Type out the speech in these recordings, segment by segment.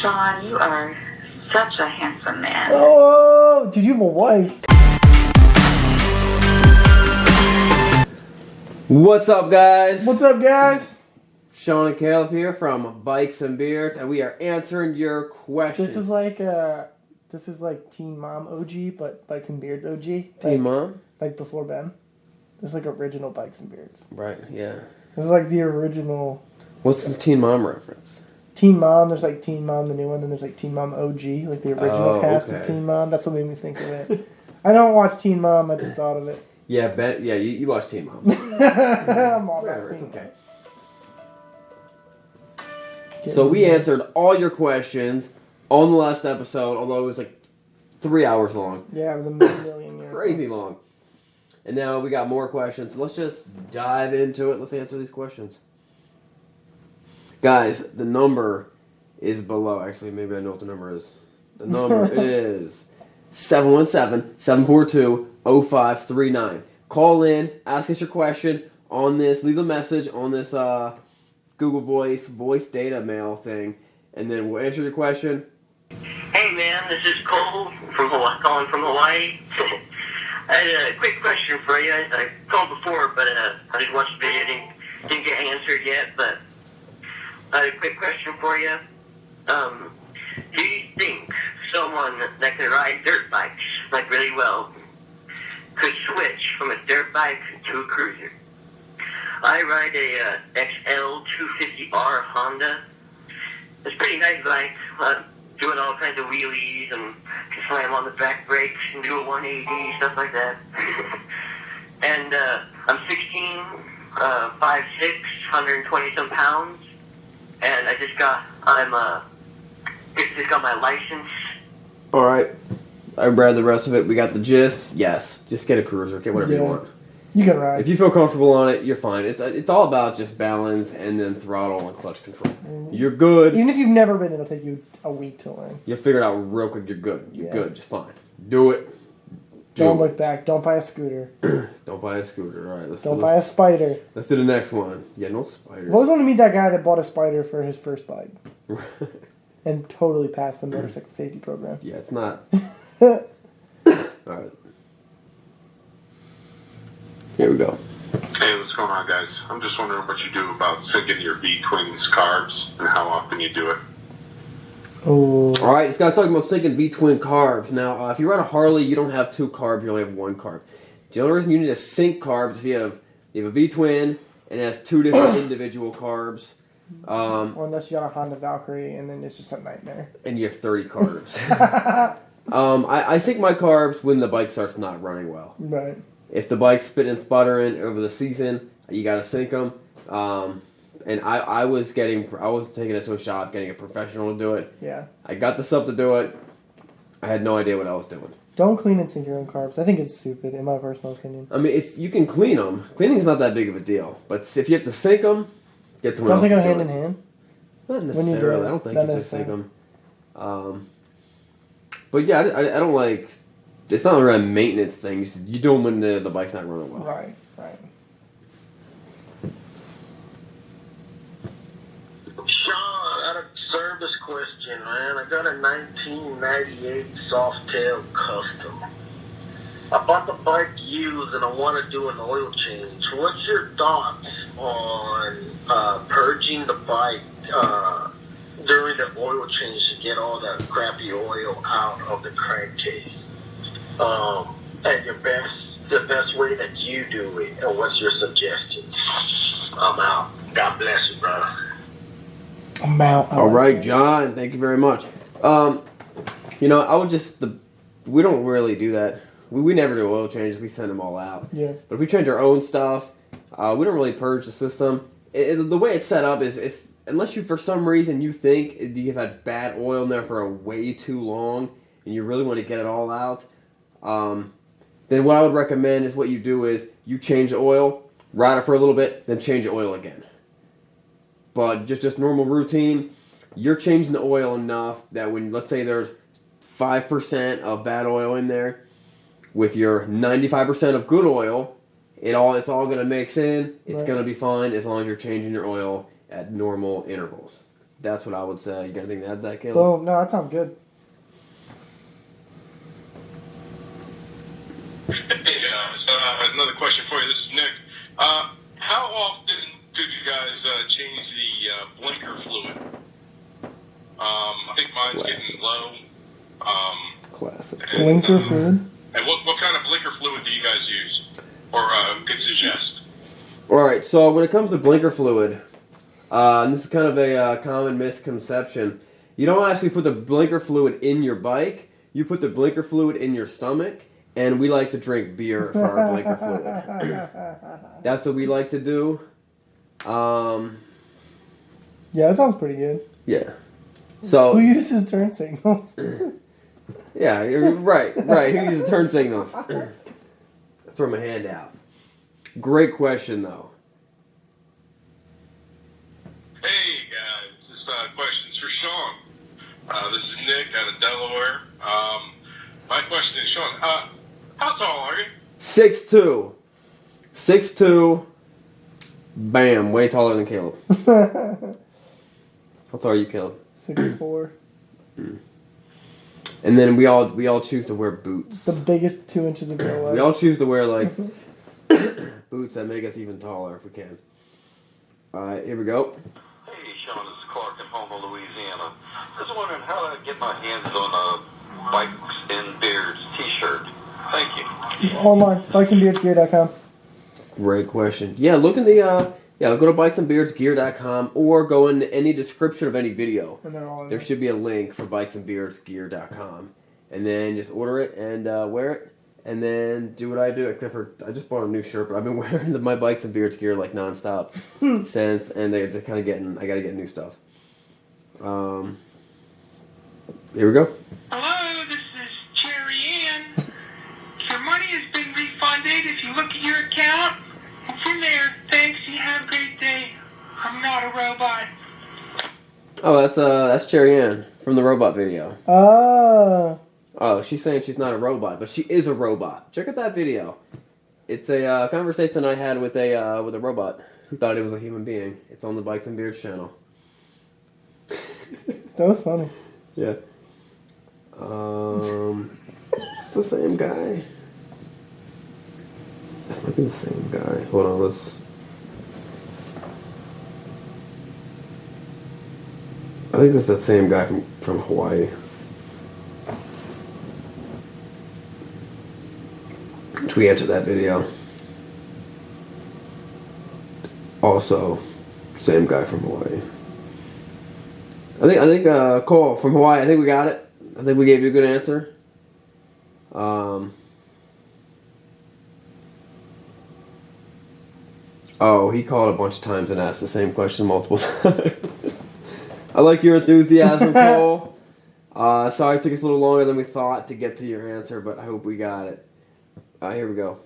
Sean, you are such a handsome man. Oh, dude, you have a wife. What's up, guys? What's up, guys? Sean and Caleb here from Bikes and Beards, and we are answering your questions. This is like Teen Mom OG, but Bikes and Beards OG. Teen Mom? Like before Ben. This is like original Bikes and Beards. Right, yeah. This is like the original. What's this Teen Mom reference? Teen Mom, there's like Teen Mom, the new one, then there's like Teen Mom OG, like the original cast of Teen Mom. That's what made me think of it. I don't watch Teen Mom, I just thought of it. Yeah, Ben. Yeah, you watch Teen Mom. I'm all about Teen okay. Mom. So we answered all your questions on the last episode, although it was like 3 hours long. Yeah, it was a million years. Crazy long. And now we got more questions. So let's just dive into it. Let's answer these questions. Guys, the number is below. Actually, maybe I know what the number is. The number is 717-742-0539. Call in, ask us your question on this, leave a message on this Google voice data mail thing, and then we'll answer your question. Hey man, this is Cole from Hawaii, calling from Hawaii. I had a quick question for you. I called before, but I didn't watch the video, didn't get answered yet, but I had a quick question for you. Do you think someone that can ride dirt bikes, like really well, could switch from a dirt bike to a cruiser? I ride a XL250R Honda. It's a pretty nice bike. Doing all kinds of wheelies and can slam on the back brakes and do a 180, stuff like that. And I'm 16, 5'6", 120 some pounds, and I just got my license. All right, I read the rest of it. We got the gist. Yes, just get a cruiser. Get whatever you want. You can ride. If you feel comfortable on it, you're fine. It's all about just balance and then throttle and clutch control. You're good. Even if you've never been, it'll take you a week to learn. You figure it out real quick. You're good. You're good. Just fine. Do it. Don't look back. Don't buy a scooter. Don't buy a scooter. All right. Don't buy a spider. Let's do the next one. Yeah, no spiders. I always want to meet that guy that bought a spider for his first bike. And totally passed the motorcycle safety program. Yeah, it's not. All right. Here we go. Hey, what's going on, guys? I'm just wondering what you do about syncing your V-twins carbs and how often you do it. Oh. All right, this guy's talking about syncing V-twin carbs. Now, if you ride a Harley, you don't have 2 carbs; you only have 1 carb. The only reason you need to sync carbs is if you have a V-twin and it has 2 different individual carbs. Or unless you got a Honda Valkyrie, and then it's just a nightmare. And you have 30 carbs. I sync my carbs when the bike starts not running well. Right. If the bike's spitting and sputtering over the season, you got to sync them. And I was taking it to a shop, getting a professional to do it. Yeah. I got the stuff to do it. I had no idea what I was doing. Don't clean and sync your own carbs. I think it's stupid, in my personal opinion. I mean, if you can clean them, cleaning's not that big of a deal. But if you have to sync them, get someone else to do it. Don't they go hand in hand? Not necessarily. I don't think you have to sync them. But yeah, I don't like... It's not really a maintenance thing. You do them when the bike's not running well. Right. Sean, I got a service question, man. I got a 1998 Softail Custom. I bought the bike used and I want to do an oil change. What's your thoughts on purging the bike during the oil change to get all that crappy oil out of the crankcase? And the best way that you do it, and what's your suggestion? I'm out. God bless you, brother. I'm out. All right, John. Thank you very much. I would we don't really do that. We never do oil changes. We send them all out. Yeah. But if we change our own stuff, we don't really purge the system. The way it's set up is unless you, for some reason, you think you've had bad oil in there for way too long and you really want to get it all out, then what I would recommend is what you do is you change the oil, ride it for a little bit, then change the oil again. But just normal routine, you're changing the oil enough that when, let's say there's 5% of bad oil in there, with your 95% of good oil, it's all going to mix in. It's going to be fine as long as you're changing your oil at normal intervals. That's what I would say. You got anything to add to that, Caleb? Boom. No, that sounds good. Another question for you. This is Nick. How often do you guys change the blinker fluid? I think mine's getting low. Classic. Blinker fluid. And what kind of blinker fluid do you guys use, or could suggest? All right. So when it comes to blinker fluid, and this is kind of a common misconception. You don't actually put the blinker fluid in your bike. You put the blinker fluid in your stomach. And we like to drink beer for our blinker fluid. That's what we like to do. Yeah, that sounds pretty good. Yeah. So who uses turn signals? yeah, you're right. Who uses turn signals? Throw my hand out. Great question, though. Hey guys, this question's for Sean. This is Nick out of Delaware. My question is, Sean, how tall are you? 6'2". 6'2". Bam, way taller than Caleb. How tall are you, Caleb? 6'4". And then we all choose to wear boots. The biggest 2 inches of your leg. We all choose to wear like boots that make us even taller if we can. All right, here we go. Hey, Sean, this is Clark in Houma, Louisiana. Just wondering how to get my hands on a Bikes and Beards t-shirt. Thank you. Online, bikesandbeardsgear.com. Great question. Yeah, look in the go to bikesandbeardsgear.com or go in any description of any video. And they're all in There should be a link for bikesandbeardsgear.com. And then just order it and wear it. And then do what I do. Except for I just bought a new shirt, but I've been wearing my Bikes and Beards gear like nonstop since. And they're kind of getting. I got to get new stuff. Here we go. Hello, this is Cherry Ann. Your money has been refunded. If you look at your account, it's in there. Thanks. You have a great day. I'm not a robot. Oh, that's Cherry Ann from the robot video. Oh, she's saying she's not a robot, but she is a robot. Check out that video. It's a conversation I had with a robot who thought it was a human being. It's on the Bikes and Beards channel. That was funny. Yeah. It's the same guy. This might be the same guy. Hold on, I think this is that same guy from Hawaii. We answered that video. Also, same guy from Hawaii. I think Cole from Hawaii. I think we got it. I think we gave you a good answer. Oh, he called a bunch of times and asked the same question multiple times. I like your enthusiasm, Cole. Sorry it took us a little longer than we thought to get to your answer, but I hope we got it. Here we go.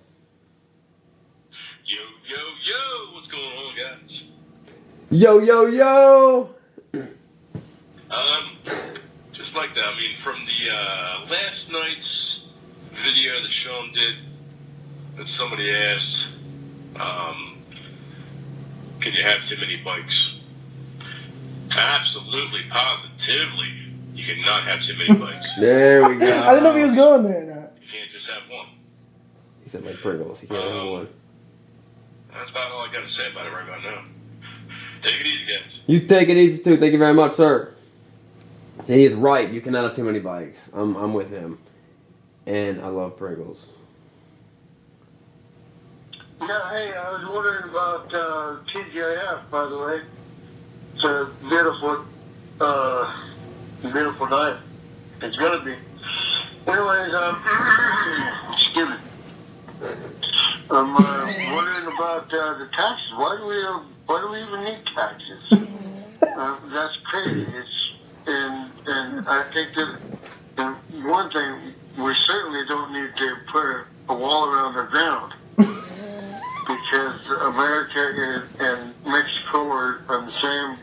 Yo, yo, yo! What's going on, guys? Yo, yo, yo! Just like that. I mean, from the last night's video that Sean did, that somebody asked, can you have too many bikes? Absolutely, positively, you cannot have too many bikes. There we go. I didn't know if he was going there or not. You can't just have one. He said like Pringles. He can't have one. That's about all I got to say about it right about now. Take it easy, guys. You take it easy too. Thank you very much, sir. He is right. You cannot have too many bikes. I'm with him. And I love Pringles. Yeah, hey, I was wondering about TGIF, by the way. It's a beautiful night. It's gonna be. Anyways, excuse me. I'm wondering about the taxes. Why do we even need taxes? That's crazy. And I think that one thing, we certainly don't need to put a wall around the ground. Because America and Mexico are on the same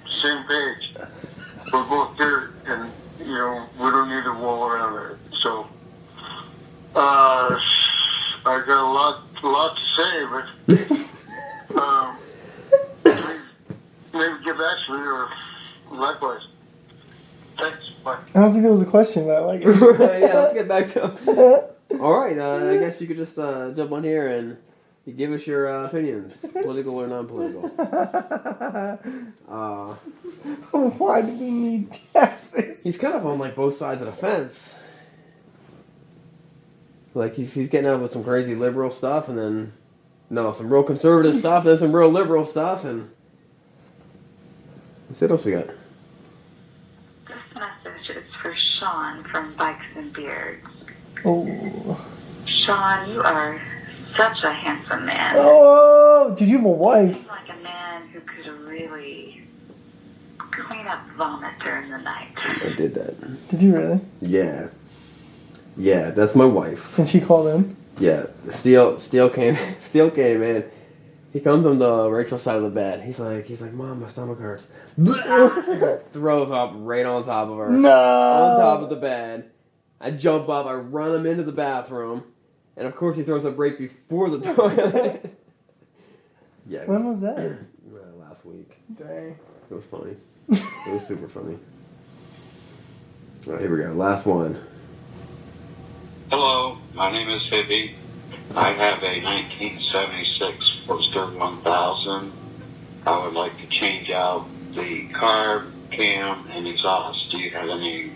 page. We're both dirt, and we don't need a wall around it. So, I got a lot to say, but maybe get back to me or likewise. don't think that was a question, but I like it. Yeah, let's get back to him. All right, I guess you could just jump on here and give us your opinions, political or non-political. Why do we need taxes? He's kind of on like both sides of the fence. Like he's getting out with some crazy liberal stuff, and then some real conservative stuff, and then some real liberal stuff, and let's see what else we got. This message is for Sean from Bikes and Beards. Oh. Sean, you are such a handsome man. Oh, did you have a wife? He's like a man who could really clean up vomit during the night. I did that. Did you really? Yeah. Yeah, that's my wife. And she called in? Yeah. Steele came in. He comes on the Rachel's side of the bed. He's like, Mom, my stomach hurts. Throws up right on top of her. No! On top of the bed. I jump up, I run him into the bathroom, and of course he throws up right before the toilet. Yeah. When was that? Last week. Dang. It was funny. It was super funny. All right, here we go. Last one. Hello, my name is Hippie. I have a 1976 Roadster 1000. I would like to change out the carb, cam, and exhaust. Do you have any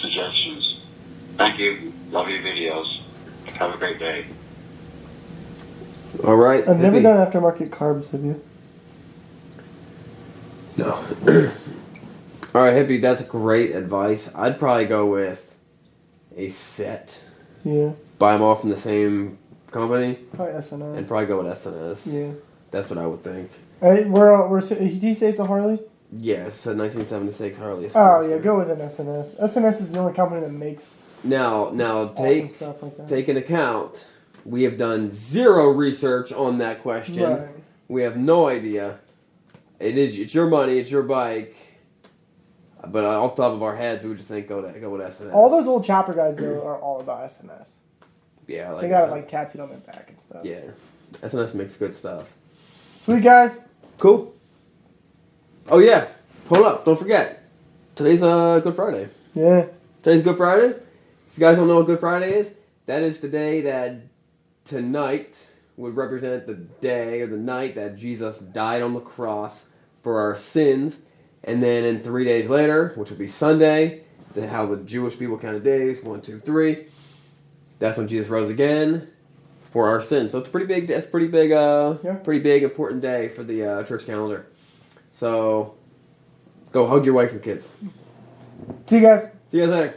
suggestions? Thank you. Love your videos. Have a great day. All right. I've never Hippie. done aftermarket carbs, have you? No. All right, Hippie, that's great advice. I'd probably go with a set. Yeah. Buy them all from the same company. Probably SNS. And probably go with SNS. Yeah. That's what I would think. Hey, did he say it's a Harley? Yeah, it's a 1976 Harley. Oh, yeah, go with an SNS. SNS is the only company that makes Now awesome stuff like that. take into account, we have done zero research on that question. Right. We have no idea. It's your money, it's your bike. But off the top of our heads, we would just think go with SNS. All those old chopper guys, though, are all about SNS. Yeah, They got it, like, tattooed on their back and stuff. Yeah, SNS makes good stuff. Sweet, guys. Cool. Oh yeah, hold up! Don't forget, today's Good Friday. Yeah. Today's Good Friday. If you guys don't know what Good Friday is, that is the day that tonight would represent the day or the night that Jesus died on the cross for our sins. And then in 3 days later, which would be Sunday, how the Jewish people counted days, 1, 2, 3. That's when Jesus rose again for our sins. So it's pretty big. That's pretty big. Pretty big, important day for the church calendar. So go hug your wife and kids. See you guys. See you guys later.